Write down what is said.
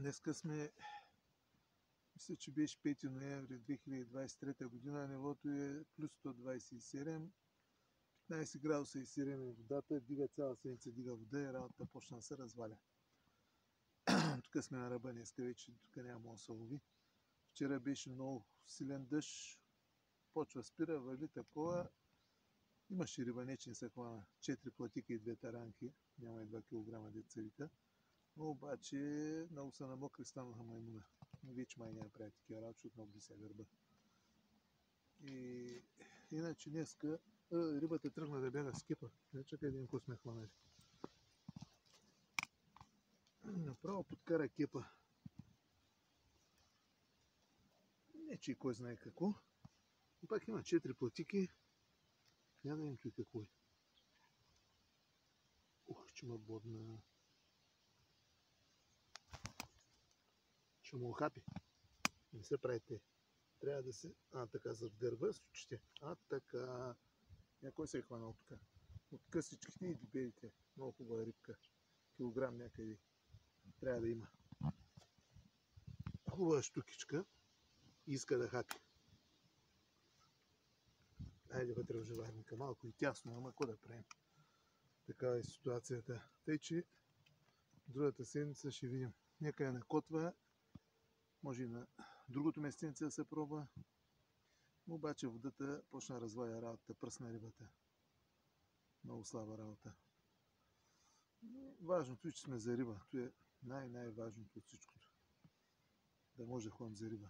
Днеска сме, мисля, че беше 5 ноември 2023 година, нивото е плюс 127, 15 градуса и сирена водата, дига цяла седмица, дига вода и работата почна да се разваля. Тук сме на ръба днеска, вече тук няма да се лови. Вчера беше много силен дъжд, почва спира, вали такова. Имаше риба, не че не се хвана. 4 платика и 2 таранки, няма и 2 кг децевита. Но обаче много са намокри, станаха маймуна. Вече май няма прави такива работи, защото много близя гърба. И иначе днеска рибата тръгна да бяга с кепа. Не чакай един кос сме хванали. Направо подкара кепа. Не че и кой знае какво. И пак има 4 платики. Няма да им чуй какво е. Ух, че ма бодна. Ще му охапи. Не се правите. Трябва да се... така, зад гърба с очите. Така. Някой се е хванал тук. От късичките и дебелите. Много хубава рибка. Килограм някъде. Трябва да има. Хубава штукичка. Иска да хапи. Айде вътре в желайника. Малко и тясно, ама какво да правим. Такава е ситуацията. Тъй, че другата седмица ще видим. Нека я накотва. Може и на другото местенце да се пробва. Обаче водата почна да разваля работата, пръсна рибата. Много слаба работа. Важното е, че сме за риба. Това е най-важното от всичкото. Да може да ходим за риба.